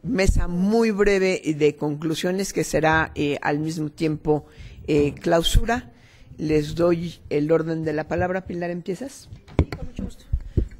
Mesa muy breve de conclusiones que será al mismo tiempo clausura. Les doy el orden de la palabra. Pilar, ¿empiezas? Sí, con mucho gusto.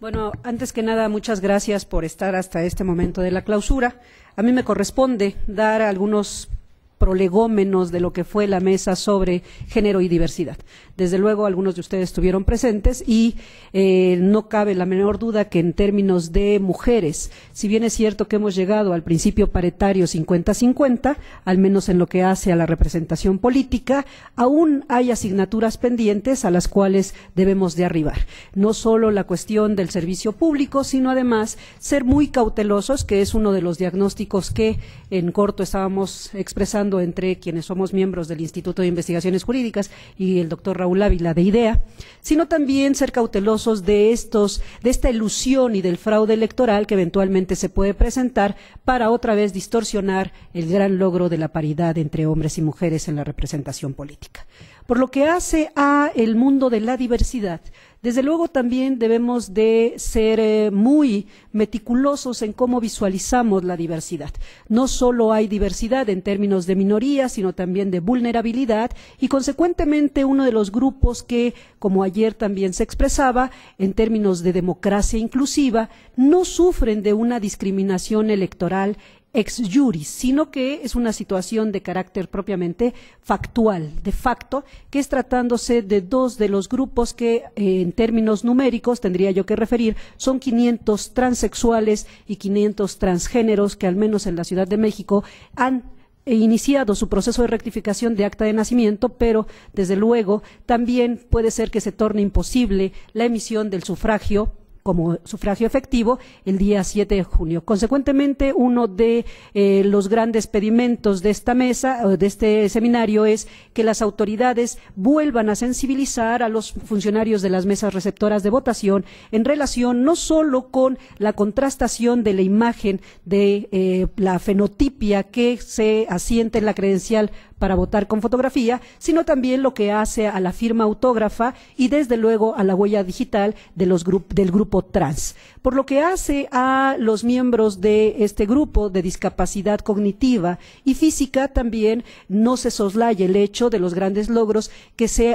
Bueno, antes que nada, muchas gracias por estar hasta este momento de la clausura. A mí me corresponde dar algunos prolegómenos de lo que fue la mesa sobre género y diversidad. Desde luego, algunos de ustedes estuvieron presentes y no cabe la menor duda que en términos de mujeres, si bien es cierto que hemos llegado al principio paritario 50-50, al menos en lo que hace a la representación política, aún hay asignaturas pendientes a las cuales debemos de arribar. No solo la cuestión del servicio público, sino además ser muy cautelosos, que es uno de los diagnósticos que en corto estábamos expresando entre quienes somos miembros del Instituto de Investigaciones Jurídicas y el doctor Raúl Ávila de IDEA, sino también ser cautelosos de esta ilusión y del fraude electoral que eventualmente se puede presentar para otra vez distorsionar el gran logro de la paridad entre hombres y mujeres en la representación política. Por lo que hace a el mundo de la diversidad, desde luego también debemos de ser muy meticulosos en cómo visualizamos la diversidad. No solo hay diversidad en términos de minorías, sino también de vulnerabilidad y, consecuentemente, uno de los grupos que, como ayer también se expresaba, en términos de democracia inclusiva, no sufren de una discriminación electoral ex juris, sino que es una situación de carácter propiamente factual, de facto, que es tratándose de dos de los grupos que en términos numéricos tendría yo que referir, son 500 transexuales y 500 transgéneros que al menos en la Ciudad de México han iniciado su proceso de rectificación de acta de nacimiento, pero desde luego también puede ser que se torne imposible la emisión del sufragio como sufragio efectivo el día 7 de junio. Consecuentemente, uno de los grandes pedimentos de esta mesa, de este seminario, es que las autoridades vuelvan a sensibilizar a los funcionarios de las mesas receptoras de votación en relación no solo con la contrastación de la imagen de la fenotipia que se asienta en la credencial para votar con fotografía, sino también lo que hace a la firma autógrafa y desde luego a la huella digital de del grupo trans. Por lo que hace a los miembros de este grupo de discapacidad cognitiva y física, también no se soslaya el hecho de los grandes logros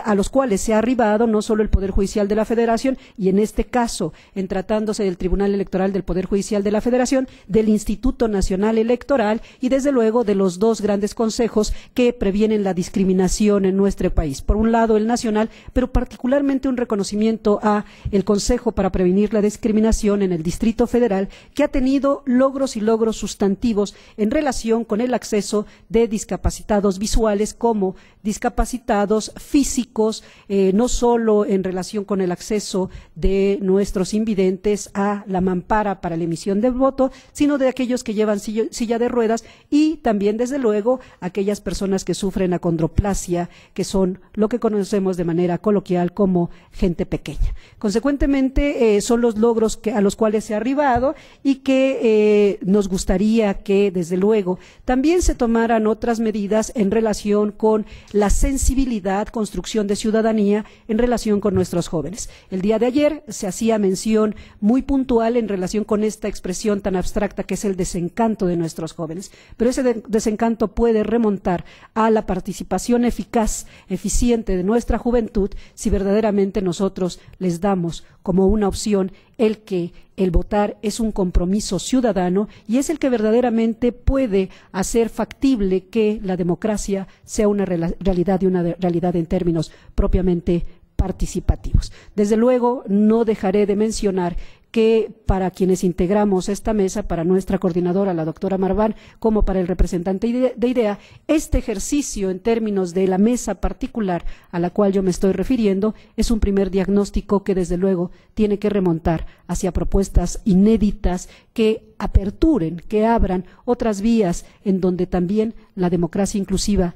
a los cuales se ha arribado no solo el Poder Judicial de la Federación y en este caso, en tratándose del Tribunal Electoral del Poder Judicial de la Federación, del Instituto Nacional Electoral y desde luego de los dos grandes consejos que previenen la discriminación en nuestro país. Por un lado el nacional, pero particularmente un reconocimiento a el Consejo para Prevenir la Discriminación en el Distrito Federal, que ha tenido logros y logros sustantivos en relación con el acceso de discapacitados visuales como discapacitados físicos, no solo en relación con el acceso de nuestros invidentes a la mampara para la emisión del voto, sino de aquellos que llevan silla de ruedas y también, desde luego, aquellas personas que sufren acondroplasia, que son lo que conocemos de manera coloquial como gente pequeña. Consecuentemente, son los logros a los cuales se ha arribado y que nos gustaría que, desde luego, también se tomaran otras medidas en relación con la sensibilidad, construcción de ciudadanía en relación con nuestros jóvenes. El día de ayer se hacía mención muy puntual en relación con esta expresión tan abstracta que es el desencanto de nuestros jóvenes, pero ese desencanto puede remontar a la participación eficaz, eficiente de nuestra juventud si verdaderamente nosotros les damos como una opción el que el votar es un compromiso ciudadano y es el que verdaderamente puede hacer factible que la democracia sea una realidad y una realidad en términos propiamente participativos. Desde luego, no dejaré de mencionar que para quienes integramos esta mesa, para nuestra coordinadora, la doctora Marván, como para el representante de IDEA, este ejercicio en términos de la mesa particular a la cual yo me estoy refiriendo es un primer diagnóstico que desde luego tiene que remontar hacia propuestas inéditas que aperturen, que abran otras vías en donde también la democracia inclusiva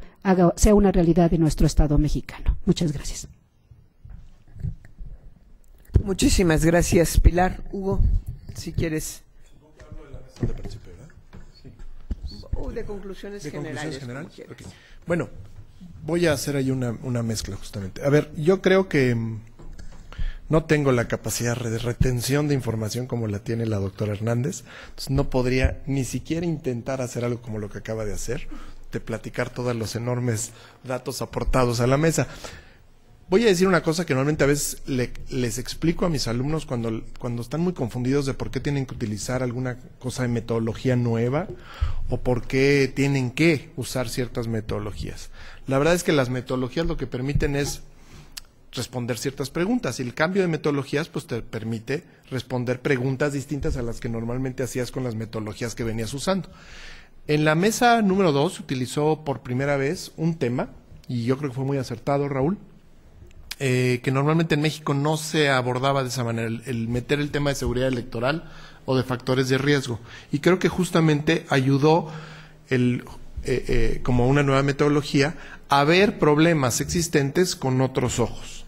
sea una realidad de nuestro Estado mexicano. Muchas gracias. Muchísimas gracias, Pilar. Hugo, si quieres. De conclusiones generales. Okay. Bueno, voy a hacer ahí una mezcla justamente. A ver, yo creo que no tengo la capacidad de retención de información como la tiene la doctora Hernández, entonces no podría ni siquiera intentar hacer algo como lo que acaba de hacer, de platicar todos los enormes datos aportados a la mesa. Voy a decir una cosa que normalmente a veces les explico a mis alumnos cuando están muy confundidos de por qué tienen que utilizar alguna cosa de metodología nueva o por qué tienen que usar ciertas metodologías. La verdad es que las metodologías lo que permiten es responder ciertas preguntas, y el cambio de metodologías pues te permite responder preguntas distintas a las que normalmente hacías con las metodologías que venías usando. En la mesa número 2 se utilizó por primera vez un tema, y yo creo que fue muy acertado, Raúl, que normalmente en México no se abordaba de esa manera, el meter el tema de seguridad electoral o de factores de riesgo, y creo que justamente ayudó como una nueva metodología a ver problemas existentes con otros ojos.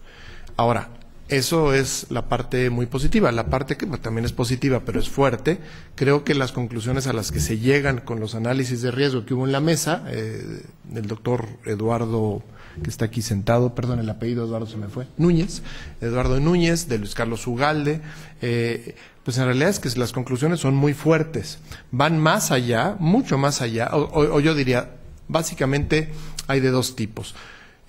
Ahora, eso es la parte muy positiva. La parte que también es positiva, pero es fuerte, creo que las conclusiones a las que se llegan con los análisis de riesgo que hubo en la mesa, el doctor Eduardo, que está aquí sentado, perdón, el apellido Eduardo se me fue, Núñez, Eduardo Núñez, de Luis Carlos Ugalde, pues en realidad es que las conclusiones son muy fuertes, van más allá, mucho más allá, o yo diría, básicamente hay de dos tipos.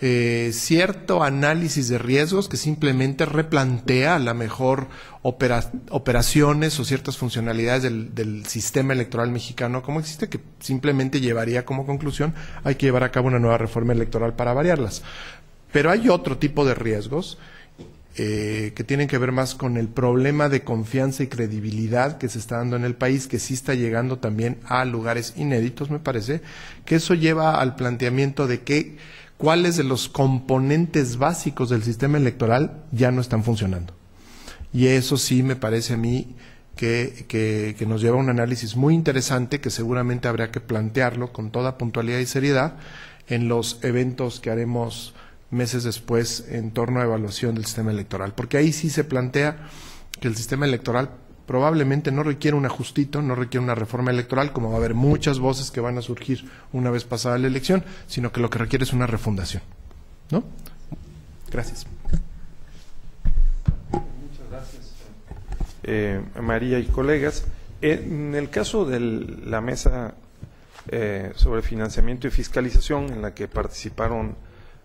Cierto análisis de riesgos que simplemente replantea a la mejor operaciones o ciertas funcionalidades del sistema electoral mexicano como existe, que simplemente llevaría como conclusión hay que llevar a cabo una nueva reforma electoral para variarlas. Pero hay otro tipo de riesgos que tienen que ver más con el problema de confianza y credibilidad que se está dando en el país, que sí está llegando también a lugares inéditos, me parece, que eso lleva al planteamiento de cuáles de los componentes básicos del sistema electoral ya no están funcionando. Y eso sí me parece a mí que nos lleva a un análisis muy interesante que seguramente habría que plantearlo con toda puntualidad y seriedad en los eventos que haremos meses después en torno a evaluación del sistema electoral. Porque ahí sí se plantea que el sistema electoral probablemente no requiere un ajustito, no requiere una reforma electoral, como va a haber muchas voces que van a surgir una vez pasada la elección, sino que lo que requiere es una refundación, ¿no? Gracias. Muchas gracias, María y colegas. En el caso de la mesa sobre financiamiento y fiscalización, en la que participaron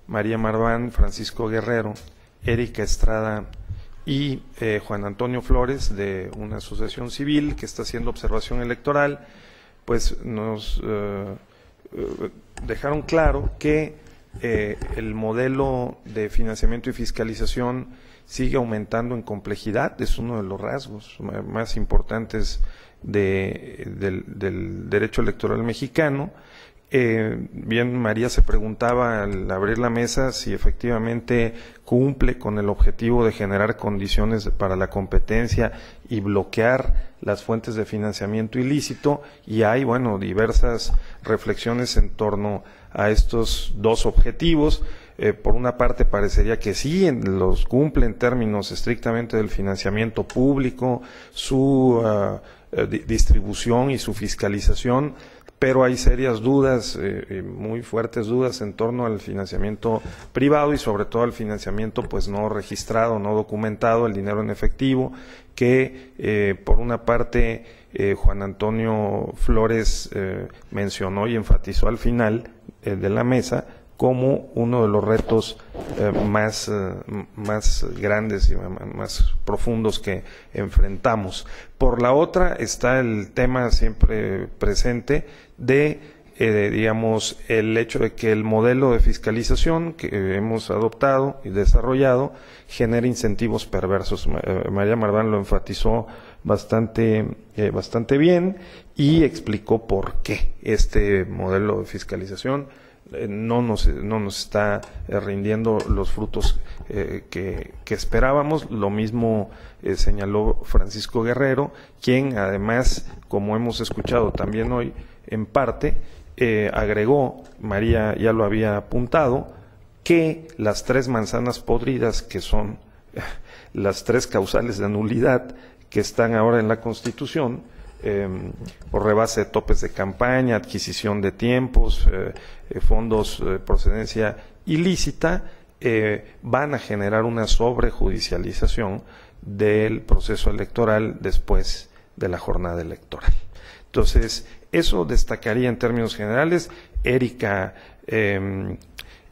María Marván, Francisco Guerrero, Erika Estrada y Juan Antonio Flores, de una asociación civil que está haciendo observación electoral, pues nos dejaron claro que el modelo de financiamiento y fiscalización sigue aumentando en complejidad. Es uno de los rasgos más importantes del derecho electoral mexicano. Bien, María se preguntaba al abrir la mesa si efectivamente cumple con el objetivo de generar condiciones para la competencia y bloquear las fuentes de financiamiento ilícito, y hay, bueno, diversas reflexiones en torno a estos dos objetivos. Por una parte parecería que sí, los cumple en términos estrictamente del financiamiento público, su distribución y su fiscalización, pero hay serias dudas, muy fuertes dudas en torno al financiamiento privado y sobre todo al financiamiento pues no registrado, no documentado, el dinero en efectivo, que por una parte Juan Antonio Flores mencionó y enfatizó al final de la mesa como uno de los retos más grandes y más profundos que enfrentamos. Por la otra está el tema siempre presente de, digamos, el hecho de que el modelo de fiscalización que hemos adoptado y desarrollado genera incentivos perversos. María Marván lo enfatizó bastante bien y explicó por qué este modelo de fiscalización no nos está rindiendo los frutos que esperábamos. Lo mismo señaló Francisco Guerrero, quien además, como hemos escuchado también hoy en parte, agregó, María ya lo había apuntado, que las 3 manzanas podridas, que son las 3 causales de nulidad que están ahora en la Constitución, por rebase de topes de campaña, adquisición de tiempos, fondos de procedencia ilícita, van a generar una sobrejudicialización del proceso electoral después de la jornada electoral. Entonces, eso destacaría en términos generales. Erika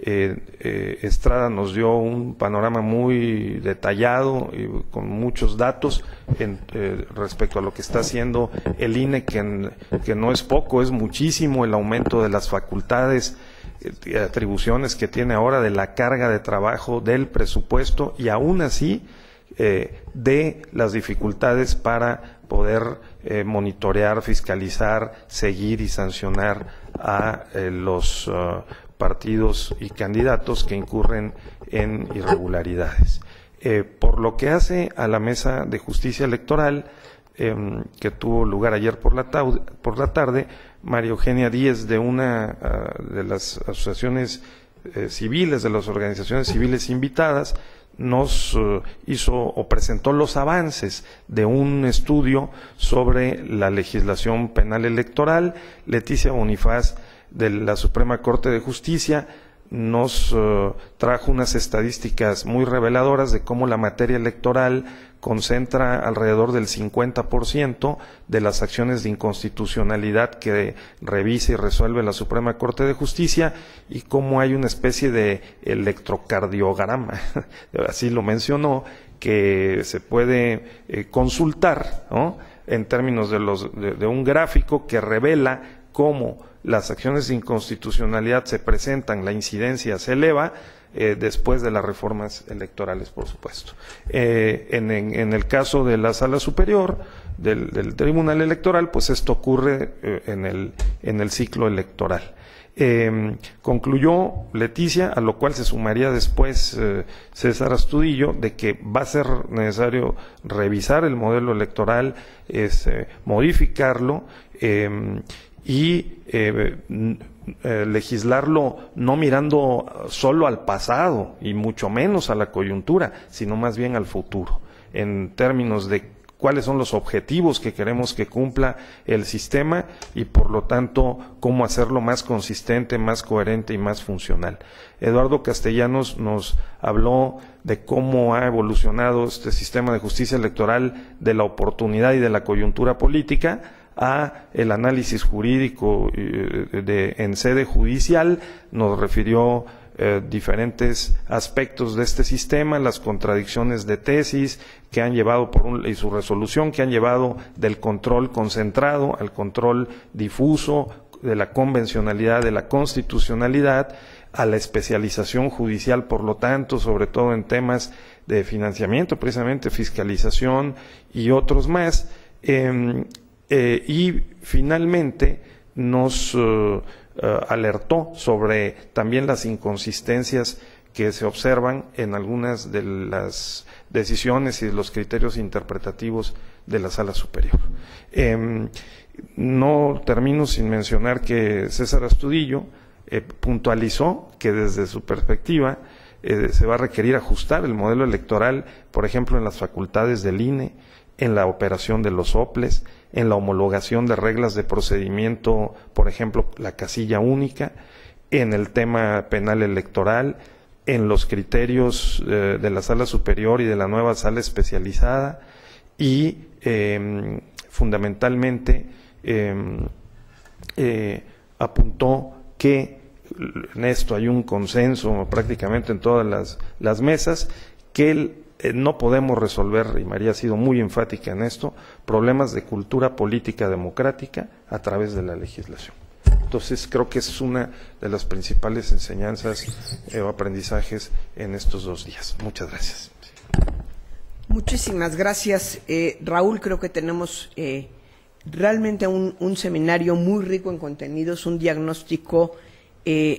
Estrada nos dio un panorama muy detallado y con muchos datos respecto a lo que está haciendo el INE, que no es poco, es muchísimo el aumento de las facultades, atribuciones que tiene ahora, de la carga de trabajo, del presupuesto, y aún así de las dificultades para poder monitorear, fiscalizar, seguir y sancionar a los partidos y candidatos que incurren en irregularidades. Por lo que hace a la Mesa de Justicia Electoral, que tuvo lugar ayer por la tarde, María Eugenia Díez, de una de las asociaciones civiles, de las organizaciones civiles invitadas, nos hizo o presentó los avances de un estudio sobre la legislación penal electoral. Leticia Bonifaz, de la Suprema Corte de Justicia, nos trajo unas estadísticas muy reveladoras de cómo la materia electoral concentra alrededor del 50% de las acciones de inconstitucionalidad que revisa y resuelve la Suprema Corte de Justicia, y cómo hay una especie de electrocardiograma, así lo mencionó, que se puede consultar, ¿no?, en términos de un gráfico que revela cómo las acciones de inconstitucionalidad se presentan, la incidencia se eleva después de las reformas electorales, por supuesto. En el caso de la Sala Superior del Tribunal Electoral, pues esto ocurre en el ciclo electoral. Concluyó Leticia, a lo cual se sumaría después César Astudillo, de que va a ser necesario revisar el modelo electoral, modificarlo, y legislarlo no mirando solo al pasado y mucho menos a la coyuntura, sino más bien al futuro, en términos de cuáles son los objetivos que queremos que cumpla el sistema y, por lo tanto, cómo hacerlo más consistente, más coherente y más funcional. Eduardo Castellanos nos habló de cómo ha evolucionado este sistema de justicia electoral, de la oportunidad y de la coyuntura política a el análisis jurídico en sede judicial. Nos refirió diferentes aspectos de este sistema, las contradicciones de tesis que han llevado y su resolución, que han llevado del control concentrado al control difuso, de la convencionalidad, de la constitucionalidad, a la especialización judicial, por lo tanto, sobre todo en temas de financiamiento, precisamente fiscalización y otros más. Y finalmente nos alertó sobre también las inconsistencias que se observan en algunas de las decisiones y de los criterios interpretativos de la Sala Superior. No termino sin mencionar que César Astudillo puntualizó que desde su perspectiva se va a requerir ajustar el modelo electoral, por ejemplo, en las facultades del INE, en la operación de los soples, en la homologación de reglas de procedimiento, por ejemplo, la casilla única, en el tema penal electoral, en los criterios de la Sala Superior y de la nueva Sala Especializada, y fundamentalmente apuntó que en esto hay un consenso prácticamente en todas las mesas, que no podemos resolver, y María ha sido muy enfática en esto, problemas de cultura política democrática a través de la legislación. Entonces, creo que esa es una de las principales enseñanzas o aprendizajes en estos 2 días. Muchas gracias. Muchísimas gracias, Raúl. Creo que tenemos realmente un seminario muy rico en contenidos, un diagnóstico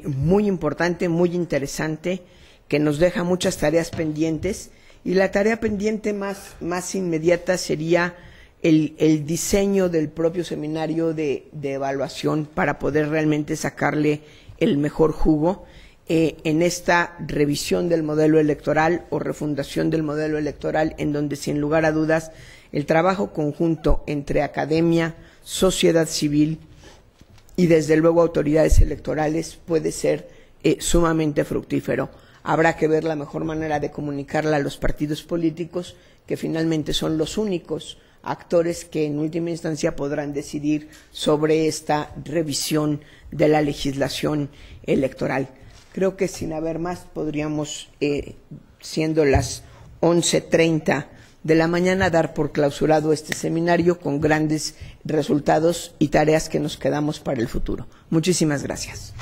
muy importante, muy interesante, que nos deja muchas tareas pendientes. Y la tarea pendiente más inmediata sería el diseño del propio seminario de evaluación para poder realmente sacarle el mejor jugo en esta revisión del modelo electoral o refundación del modelo electoral, en donde, sin lugar a dudas, el trabajo conjunto entre academia, sociedad civil y, desde luego, autoridades electorales puede ser sumamente fructífero. Habrá que ver la mejor manera de comunicarla a los partidos políticos, que finalmente son los únicos actores que en última instancia podrán decidir sobre esta revisión de la legislación electoral. Creo que sin haber más podríamos, siendo las 11:30 de la mañana, dar por clausurado este seminario con grandes resultados y tareas que nos quedamos para el futuro. Muchísimas gracias.